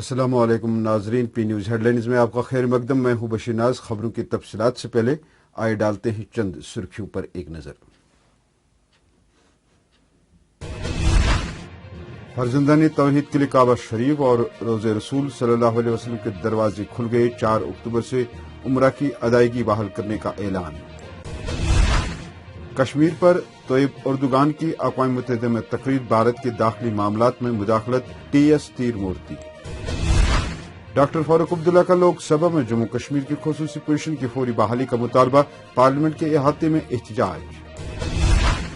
अस्सलाम वालेकुम नाजरीन, पी न्यूज़ हेडलाइंस में आपका खैर मकदम। मैं हूं बशीर नाज। खबरों की तफसीलात से पहले आइए डालते हैं चंद सुर्खियों पर एक नजर। फर्जंदान तौहीद के लिए काबा शरीफ और रोज़े रसूल सल्लल्लाहु अलैहि वसल्लम के दरवाजे खुल गए। 4 अक्टूबर से उम्रा की अदायगी बहाल करने का ऐलान। कश्मीर पर तोयब अर्दोगान की अक़वाम मुत्तहिदा में तकरीर। भारत के दाखिली मामलात में मुदाखलत। टीएस तीरमूर्ति। डॉक्टर फारूक अब्दुल्ला का लोकसभा में जम्मू कश्मीर की खुसूसी पोजीशन की फौरी बहाली का मुतालबा। पार्लियामेंट के अहाते में एहतजाज।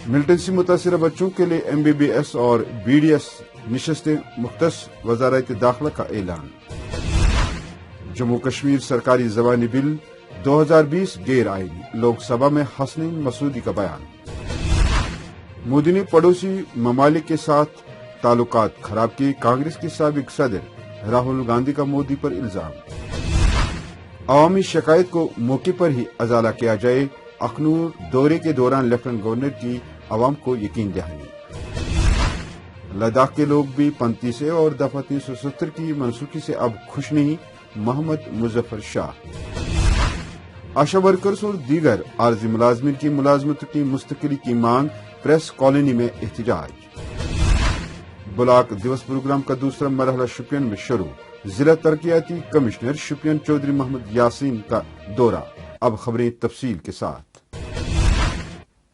मिलिटेंट से मुतासिर बच्चों के लिए MBBS और BDS नशिस्तें मुख्तस। वज़ारत दाखिला का ऐलान। जम्मू कश्मीर सरकारी ज़बानी बिल 2020 गैर आईनी। लोकसभा में हसनैन मसूदी का बयान। मोदी ने पड़ोसी ममालिक के साथ ताल्लुकात खराब किए। कांग्रेस के साबिक सदर राहुल गांधी का मोदी पर इल्जाम। अवामी शिकायत को मौके पर ही अजाला किया जाए। अखनूर दौरे के दौरान लेफ्टिनेंट गवर्नर की अवाम को यकीन दहानी। लद्दाख के लोग भी पंती से और दफा 370 की मनसूखी से अब खुश नहीं। मोहम्मद मुजफ्फर शाह। आशा वर्कर्स और दीगर आर्जी मुलाजमिन की मुलाजमत की मुस्तकिली की मांग। प्रेस कॉलोनी में एहतजाज। ब्लॉक दिवस प्रोग्राम का दूसरा मरहला शुपियन में शुरू। जिला तरक्याती कमिश्नर शुपियन चौधरी मोहम्मद यासीन का दौरा। अब खबरें तफसील के साथ।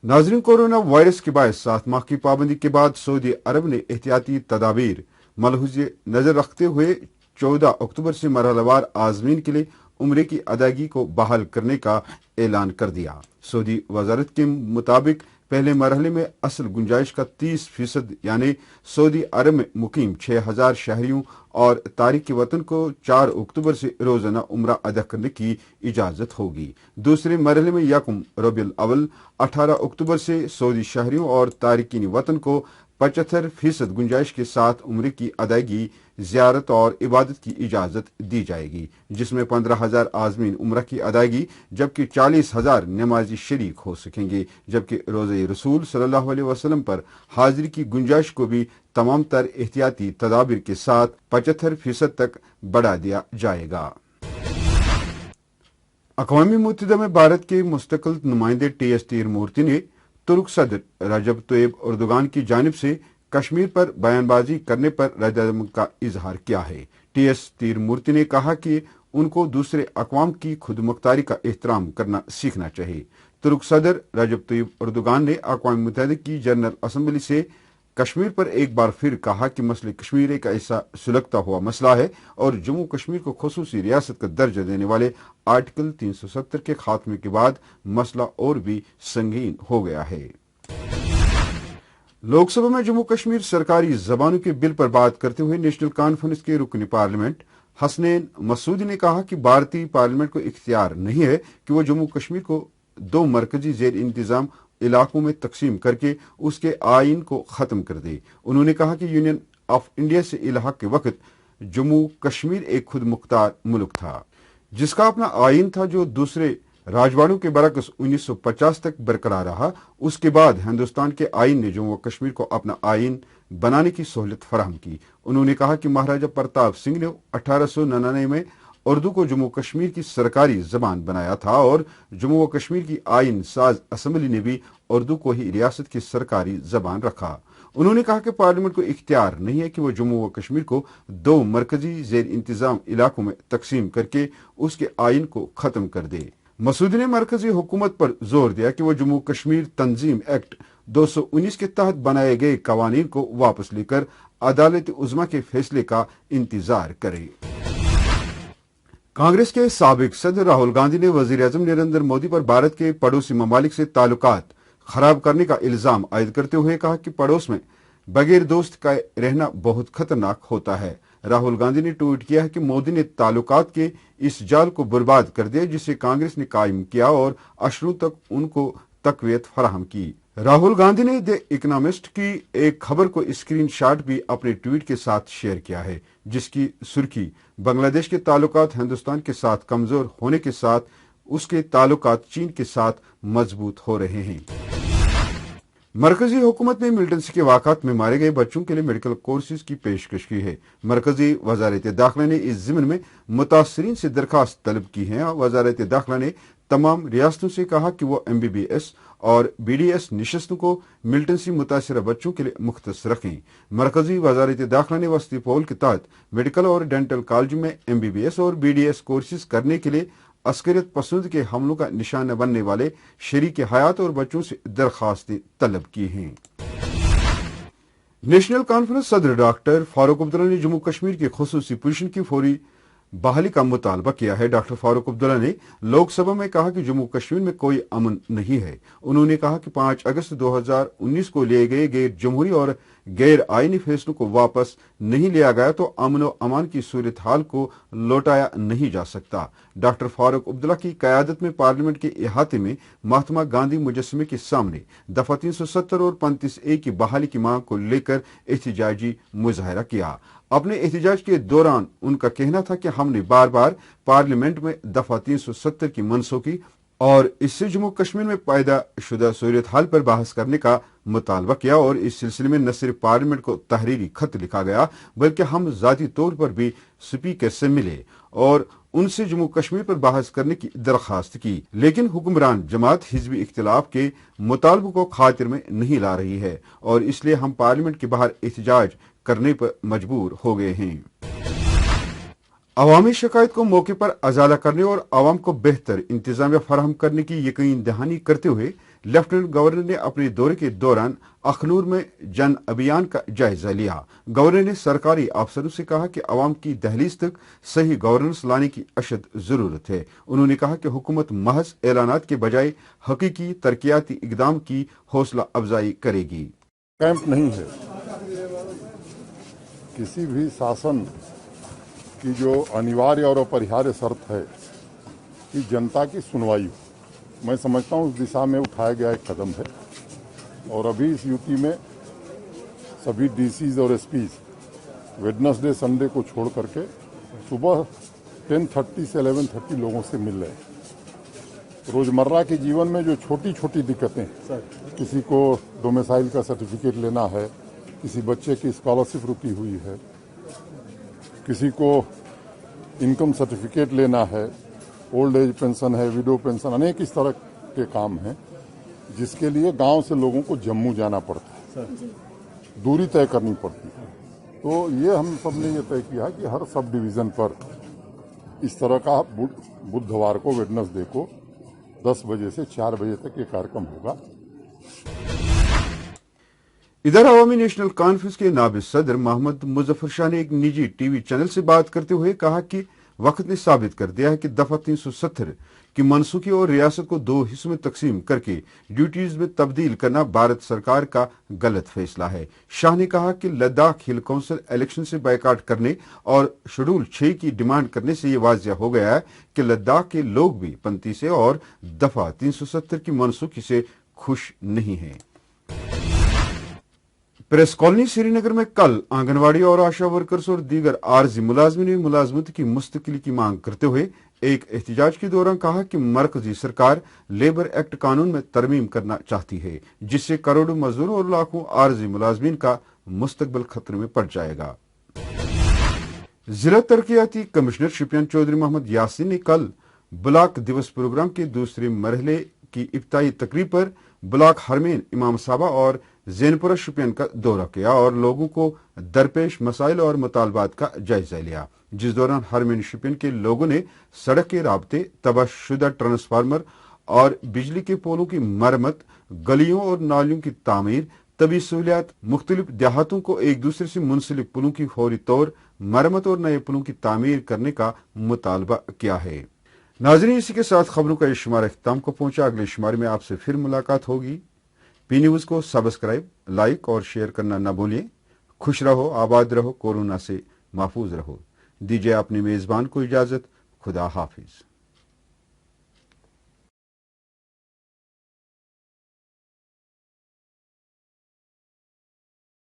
नाजरीन, कोरोना वायरस के बायस 7 माह की पाबंदी के बाद सऊदी अरब ने एहतियाती तदाबीर मलहूज़ नजर रखते हुए 14 अक्टूबर से मरहलावार आज़मीन के लिए उम्रे की अदायगी को बहाल करने का ऐलान कर दिया। सऊदी वजारत के मुताबिक पहले मरहले में असल गुंजाइश का 30% यानी सऊदी अरब में मुकीम 6000 शहरियों और तारिक वतन को 4 अक्टूबर से रोजाना उम्रा अदा करने की इजाजत होगी। दूसरे मरहले में यकम रबीउल अव्वल 18 अक्टूबर से सऊदी शहरियों और तारिकीन वतन को 75% गुंजाइश के साथ उम्रे की अदायगी, ज़ियारत और इबादत की इजाजत दी जाएगी, जिसमें 15,000 आज़मीन उम्रा की अदायगी जबकि 40,000 नमाजी शरीक हो सकेंगे। जबकि रोज़े रसूल सल्लल्लाहु अलैहि वसल्लम पर हाजिरी की गुंजाइश को भी तमाम तर एहतियाती तदाबीर के साथ 75% तक बढ़ा दिया जाएगा। अक़वाम मुत्तहिदा में भारत के मुस्तकिल नुमाइंदे TS तीरमूर्ति ने तुर्क सदर रजब तोयब अर्दोगान की जानिब से कश्मीर पर बयानबाजी करने पर रद्द का इजहार किया है। TS तीरमूर्ति ने कहा कि उनको दूसरे अक़वाम की खुदमुख्तारी का एहतराम करना सीखना चाहिए। तुर्क सदर रजब तोयब अर्दोगान ने अक़वाम मुत्तहिदा की जनरल असम्बली से कश्मीर पर एक बार फिर कहा कि मसले कश्मीर एक ऐसा सुलगता हुआ मसला है और जम्मू कश्मीर को खुसूसी रियासत का दर्जा देने वाले आर्टिकल 370 के खात्मे के बाद मसला और भी संगीन हो गया है। लोकसभा में जम्मू कश्मीर सरकारी जबानों के बिल पर बात करते हुए नेशनल कॉन्फ्रेंस के रुकन पार्लियामेंट हसनैन मसूदी ने कहा कि भारतीय पार्लियामेंट को इख्तियार नहीं है कि वो जम्मू कश्मीर को 2 मरकजी जेर इंतजाम इलाकों में तकसीम करके उसके आइन को खत्म कर दे। उन्होंने कहा कि यूनियन ऑफ इंडिया से इलाहा के वक्त जम्मू कश्मीर एक खुद मुख्तार मुल्क था जिसका अपना आइन था, जो दूसरे राजवाड़ों के बरक्स 1950 तक बरकरार रहा। उसके बाद हिंदुस्तान के आइन ने जम्मू कश्मीर को अपना आइन बनाने की सहूलत फराहम की। उन्होंने कहा कि महाराजा प्रताप सिंह ने 1899 में उर्दू को जम्मू कश्मीर की सरकारी जबान बनाया था और जम्मू व कश्मीर की आइन साज असम्बली ने भी उर्दू को ही रियासत की सरकारी जबान रखा। उन्होंने कहा कि पार्लियामेंट को इख्तियार नहीं है कि वो जम्मू व कश्मीर को 2 मरकजी जेर इंतजाम इलाकों में तकसीम करके उसके आइन को खत्म कर दे। मसूदी ने मरकजी हुकूमत पर जोर दिया कि वो जम्मू कश्मीर तंजीम एक्ट 219 के तहत बनाए गए कवानीन को वापस लेकर अदालत उज़्मा के फैसले का इंतजार करे। कांग्रेस के साबिक सदर राहुल गांधी ने वजीर आजम नरेंद्र मोदी पर भारत के पड़ोसी ममालिक से ताल्लुकात खराब करने का इल्जाम आयद करते हुए कहा कि पड़ोस में बगैर दोस्त का रहना बहुत खतरनाक होता है। राहुल गांधी ने ट्वीट किया है कि मोदी ने ताल्लुकात के इस जाल को बर्बाद कर दिया जिसे कांग्रेस ने कायम किया और अशरों तक उनको तकवीत फराहम की। राहुल गांधी ने द इकोनॉमिस्ट की एक खबर को स्क्रीन शॉट भी अपने ट्वीट के साथ शेयर किया है, जिसकी सुर्खी बांग्लादेश के ताल्लुकात हिंदुस्तान के साथ कमजोर होने के साथ उसके ताल्लुकात चीन के साथ मजबूत हो रहे हैं। مرکزی حکومت نے ملٹنسی کے واقعات میں مارے گئے بچوں کے لیے میڈیکل کورسز کی پیشکش کی ہے۔ مرکزی وزارت داخلہ نے اس ضمن میں متاثرین سے درخواست طلب کی ہے۔ وزارت داخلہ نے تمام ریاستوں سے کہا کہ وہ MBBS اور BDS نشستوں کو ملٹنسی متاثرہ بچوں کے لیے مختص رکھیں۔ مرکزی وزارت داخلہ نے وسطی پول کے تحت میڈیکل اور ڈینٹل کالج میں MBBS اور BDS کورسز کرنے کے لیے عسکریت پسند کے حملوں کا نشانہ بننے والے شریک حیات اور بچوں سے درخواستیں طلب کی ہیں۔ نیشنل کانفرنس صدر ڈاکٹر فاروق عبداللہ نے جموں کشمیر کی خصوصی پوزیشن کی فوری بحالی کا مطالبہ کیا ہے۔ ڈاکٹر فاروق عبداللہ نے لوک سبھا میں کہا کہ جموں کشمیر میں کوئی امن نہیں ہے۔ انہوں نے کہا کہ 5 اگست 2019 کو لیے گئے غیر جمہوری اور غیر آئینی فیصلوں کو واپس نہیں لیا گیا تو امن و امان کی صورتحال کو لوٹایا نہیں جا سکتا۔ ڈاکٹر فاروق عبداللہ کی قیادت میں پارلیمنٹ کے احاطے میں مہاتما گاندھی مجسمے کے سامنے دفعہ 370 اور 35A کی بحالی کی مانگ کو لے کر احتجاجی مظاہرہ کیا۔ اپنے احتجاج کے دوران ان کا کہنا تھا کہ ہم نے بار بار پارلیمنٹ میں دفعہ 370 کی منسوخی اور اس سے جموں کشمیر میں پیدا شدہ صورتحال پر بحث کرنے کا مطالبہ کیا، اور اس سلسلے میں نہ صرف پارلیمنٹ کو تحریری خط لکھا گیا بلکہ ہم ذاتی طور پر بھی اسپیکر سے ملے اور ان سے جموں کشمیر پر بحث کرنے کی درخواست کی، لیکن حکمران جماعت حزبی اختلاف کے مطالبوں کو خاطر میں نہیں لا رہی ہے اور اس لیے ہم پارلیمنٹ کے باہر احتجاج کرنے پر مجبور ہو گئے ہیں۔ عوامی شکایت کو موقع پر ازالہ کرنے اور عوام کو بہتر انتظامیہ فراہم کرنے کی یقین دہانی کرتے ہوئے لیفٹیننٹ گورنر نے اپنے دورے کے دوران اخنور میں جن ابھیان کا جائزہ لیا۔ گورنر نے سرکاری افسروں سے کہا کہ عوام کی دہلیز تک صحیح گورننس لانے کی اشد ضرورت ہے۔ انہوں نے کہا کہ حکومت محض اعلانات کے بجائے حقیقی ترقیاتی اقدام کی حوصلہ افزائی کرے گی۔ کیمپ نہیں ہے، کسی بھی شاسن کی جو انیواریہ اور اپریہاریہ شرط ہے کہ جنتا کی سنوائی ہو، میں سمجھتا ہوں اس دشا میں اٹھایا گیا ایک قدم ہے، اور ابھی اس یوٹی میں سبھی DCs اور SPs ویڈنسڈے سنڈے کو چھوڑ کر کے صبح 10:30 سے 11:30 لوگوں سے مل رہے ہیں۔ روزمرہ کے جیون میں جو چھوٹی چھوٹی دقتیں، کسی کو ڈومیسائل کا سرٹیفکیٹ لینا ہے، کسی بچے کی اسکالرشپ رکی ہوئی ہے، کسی کو انکم سرٹیفکیٹ لینا ہے، اولڈ ایج پینشن ہے، ویڈو پینشن، انیک اس طرح کے کام ہیں جس کے لیے گاؤں سے لوگوں کو جموں جانا پڑتا ہے، دوری طے کرنی پڑتی ہے۔ تو یہ ہم سب نے یہ طے کیا کہ ہر سب ڈویژن پر اس طرح کا بدھوار کو ویڈنسڈے کو 10 بجے سے 4 بجے تک یہ کارکرم ہوگا۔ ادھر عوامی نیشنل کانفرنس کے نائب صدر محمد مظفر شاہ نے ایک نجی ٹی وی چینل سے بات کرتے ہوئے کہا کہ وقت نے ثابت کر دیا ہے کہ دفعہ 370 کی منسوخی اور ریاست کو 2 حصوں میں تقسیم کر کے ڈیوٹیز میں تبدیل کرنا بھارت سرکار کا غلط فیصلہ ہے۔ شاہ نے کہا کہ لداخ ہل کونسل الیکشن سے بائیکاٹ کرنے اور شیڈول 6 کی ڈیمانڈ کرنے سے یہ واضح ہو گیا ہے کہ لداخ کے لوگ بھی 35 سے اور دفعہ 370 کی منسوخی سے خوش نہیں ہیں۔ پریس کالونی سری نگر میں کل آنگن واڑی اور آشا ورکرز اور دیگر عارضی ملازمین نے ملازمت کی مستقلی کی مانگ کرتے ہوئے ایک احتجاج کے دوران کہا کہ مرکزی سرکار لیبر ایکٹ قانون میں ترمیم کرنا چاہتی ہے جس سے کروڑوں مزدوروں اور لاکھوں عارضی ملازمین کا مستقبل خطرے میں پڑ جائے گا۔ ضلع ترقیاتی کمشنر شپین چودھری محمد یاسین نے کل بلاک دیوس پروگرام کے دوسرے مرحلے کی ابتدائی تقریب پر بلاک ہرمین امام صاحبہ اور زین پورہ شپین کا دورہ کیا اور لوگوں کو درپیش مسائل اور مطالبات کا جائزہ لیا، جس دوران ہرمین شپین کے لوگوں نے سڑک کے رابطے، تباہ شدہ ٹرانسفارمر اور بجلی کے پولوں کی مرمت، گلیوں اور نالیوں کی تعمیر، طبی سہولیات، مختلف دیہاتوں کو ایک دوسرے سے منسلک پلوں کی فوری طور مرمت اور نئے پلوں کی تعمیر کرنے کا مطالبہ کیا ہے۔ ناظرین، اسی کے ساتھ خبروں کا یہ شمارہ اختتام کو پہنچا۔ اگلے شمارے میں آپ سے پھر ملاقات ہوگی۔ پی نیوز کو سبسکرائب، لائک اور شیئر کرنا نہ بھولیں۔ خوش رہو، آباد رہو، کورونا سے محفوظ رہو۔ دیجیے اپنے میزبان کو اجازت۔ خدا حافظ۔